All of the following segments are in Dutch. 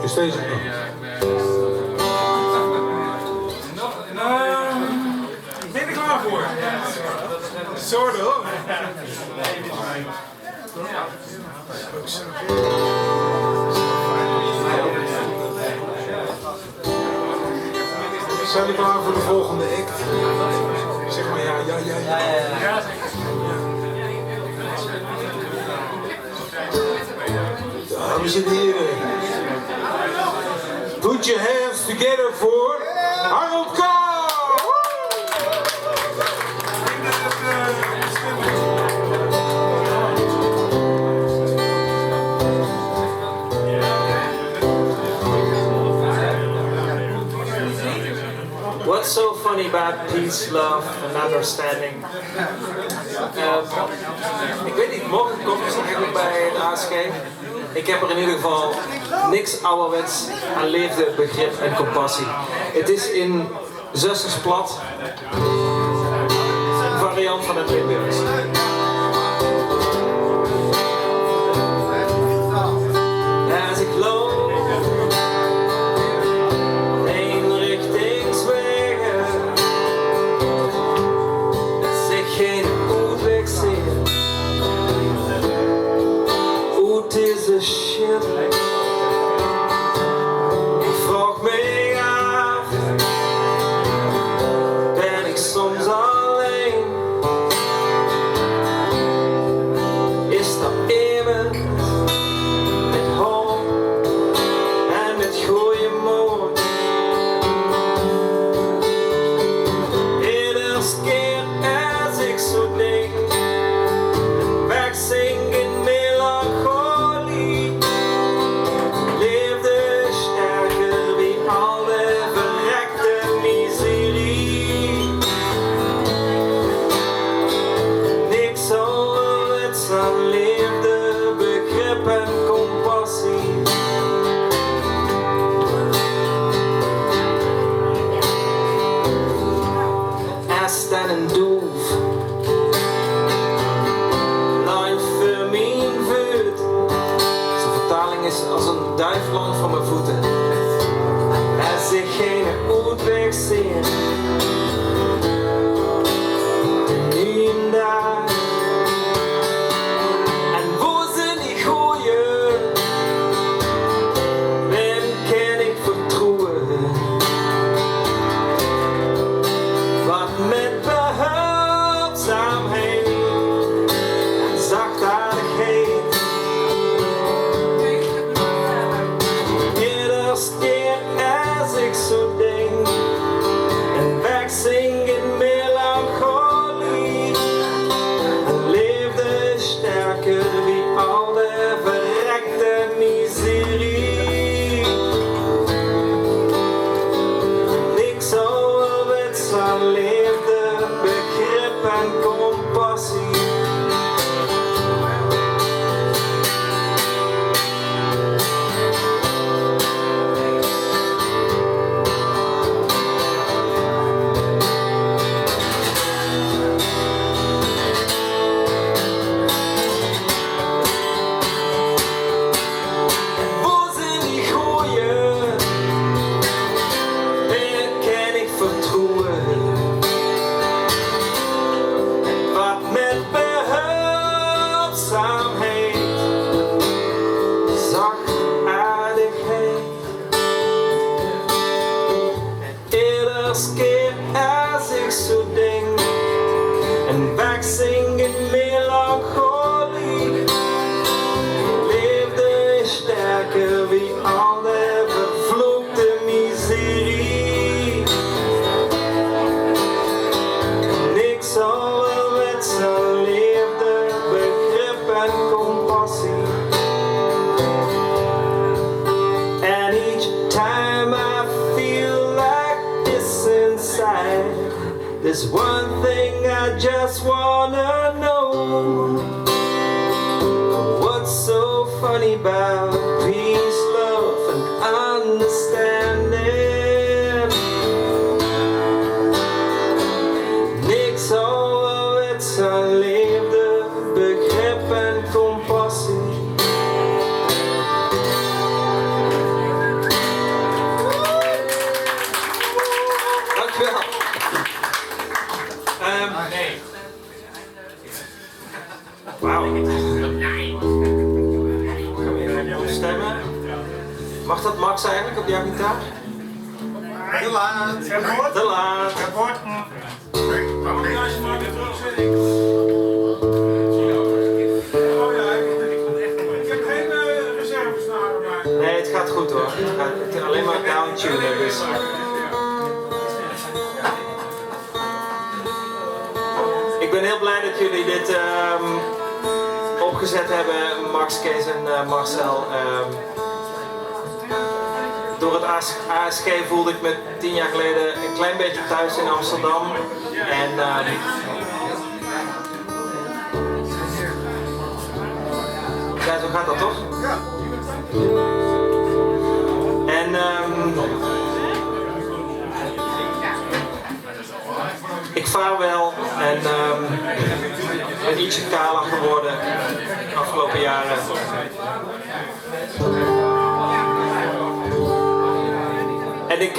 Is deze? Ben je er klaar voor? Soort hoor. Zijn we klaar voor de volgende act? Zeg maar ja. Dames en heren, put your hands together voor Harold K. What's so funny about peace, love and understanding? Ik weet niet, morgen komt het eigenlijk bij de ASG. Ik heb er in ieder geval niks ouderwets aan Leefde, Begrip en Compassie. Het is in zustersplat, een variant van het Limburgs. Als ik loop shit. Ik vroeg me af, ben ik soms alleen? Is dat even met hoop en met goeie moed? Iedere keer als ik zo denk, wegzing in melancholie. En doof, nou voor mijn voet. Zijn vertaling is als een duif lang van mijn voeten. Als ik geen uitweg zie, nu en daar. En wo zijn die gooien? Wem kan ik vertrouwen? Wat met behulpzaamheid en zachtaardigheid. Iedere keer als ik zo denk en wegzing in melancholie, en leefde sterker wie al de verrekte miserie. Niks ouderwets aan Leefde, Begrip en Compassie. Wo zijn die gooien? Wie kan ik vertrouwen? Wat met behulpzaamheid, zachtaardigheid. Iedere keer als ik zo denk en wegzing in melancholie, leefde is sterker wie al de vervloekte miserie. Niks ouderwets aan Leefde, Begrip en Compassie. And each time I feel like this inside, there's one thing I just wanna know. What's so funny about peace, love and understanding? Niks ouderwets aan Leefde, Begrip en Compassie. Mag dat Max eigenlijk op jouw gitaar? Te laat. Te laat. Nee, het gaat goed hoor. Het gaat alleen maar downtunen. Dus. Ik ben heel blij dat jullie dit opgezet hebben, Max, Kees en Marcel. Door het ASG voelde ik me 10 jaar geleden een klein beetje thuis in Amsterdam. En ja, zo gaat dat toch? Ja. En ik vaar wel en ben ietsje kaler geworden de afgelopen jaren. En ik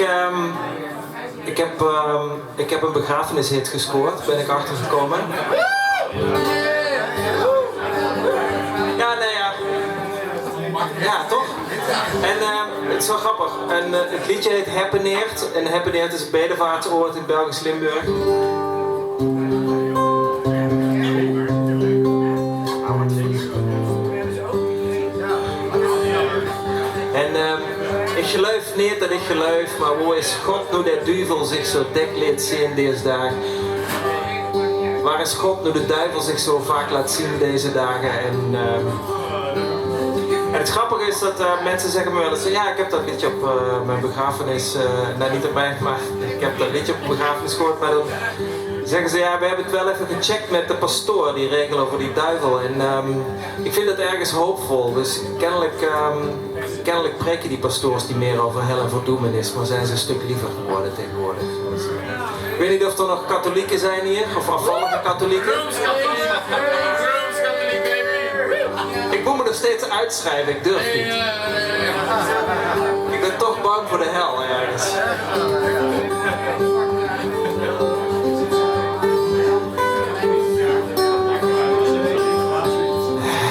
heb een begrafenishit gescoord, ben ik achtergekomen. Ja, nee, ja. Ja, toch? En het is wel grappig. En, het liedje heet Heppeneert. En Heppeneert is een bedevaartsoord in Belgisch Limburg. En ik geloof niet dat ik geloof, maar hoe is God nu de duivel zich zo dik laat zien deze dagen? Waar is God nu de duivel zich zo vaak laat zien deze dagen? En het grappige is dat mensen zeggen me wel eens, ja, ik heb dat liedje op mijn begrafenis, nou niet op mij, maar ik heb dat liedje op mijn begrafenis gehoord, maar dan zeggen ze, ja, we hebben het wel even gecheckt met de pastoor, die regel over die duivel. En ik vind dat ergens hoopvol, dus kennelijk preken die pastoors niet meer over hel en verdoemenis, maar zijn ze een stuk liever geworden tegenwoordig. Dus, ik weet niet of er nog katholieken zijn hier, of afvallige katholieken. Ik moet me nog steeds uitschrijven, ik durf niet. Ik ben toch bang voor de hel ergens.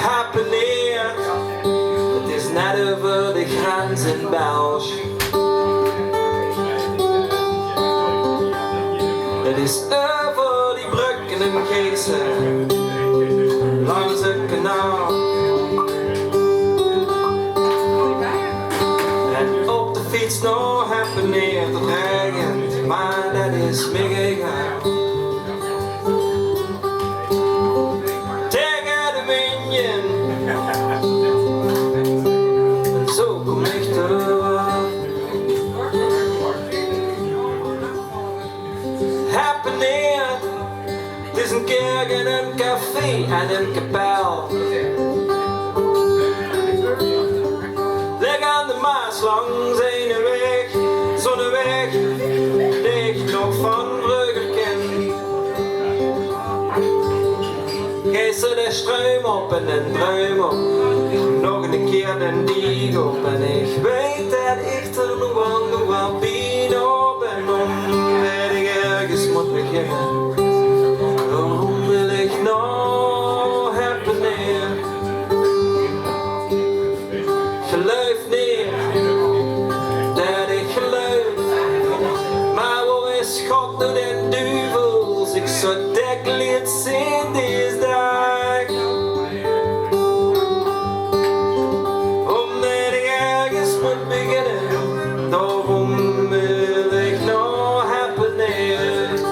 Heppeneert, het is net over de grens in België. Het is over die bruggen en geesten, langs het kanaal. En op de fiets nog Heppeneert, het regent, maar dat is me egal. Tegen de wind, en zo kom ik terug. Heppeneert, het is een kerk en een café en een kapel. Leg aan de Maas langs een weg, zonneweg, die ik nog van Brugger ken. Geef ze de struim op en een druim op, nog een keer een dieg op. En ik weet dat ik er nog wel pijn op en omdat ik ergens moet beginnen. Waarom wil ik nou Heppeneert? Geloof niet dat ik geloof, maar waar is God nu den duivel zich zo dik liet zien deze dag? Omdat ik ergens moet beginnen, daarom wil ik nou Heppeneert.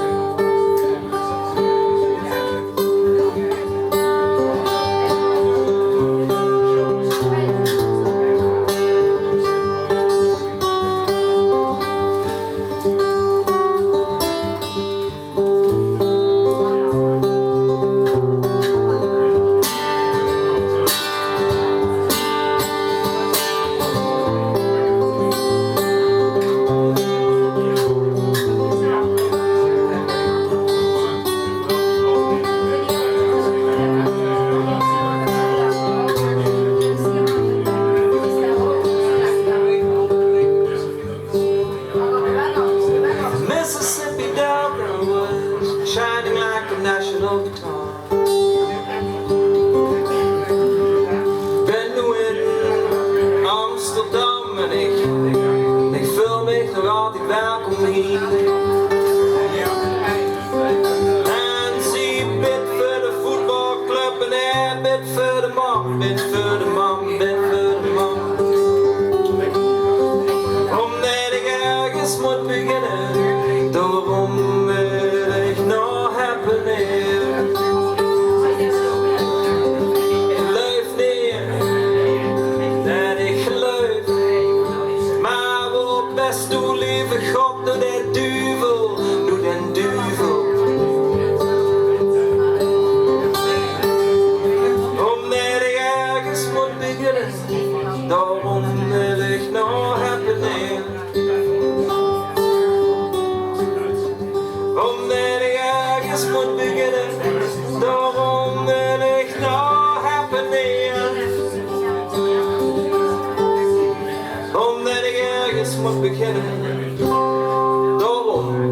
Amsterdam en ik voel me nog altijd welkom hier. En zie bid voor de voetbalclub en hij bid voor de man, bid voor de man, bid voor de man. Omdat ik ergens moet beginnen, daarom wil ik nog Heppeneert. Ik geloof niet dat ik geloof, maar wel best doe lieve God, doe den duivel, doe den duivel. Omdat ik ergens moet beginnen, daarom wil ik nog Heppeneert. Omdat ik ergens moet beginnen, daarom wil ik nog Heppeneert. Omdat ik ergens moet beginnen, daarom.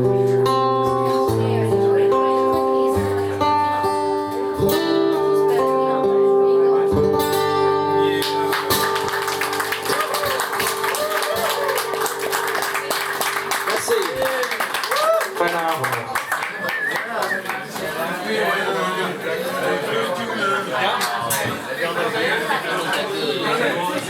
Merci. Fijne avond nog.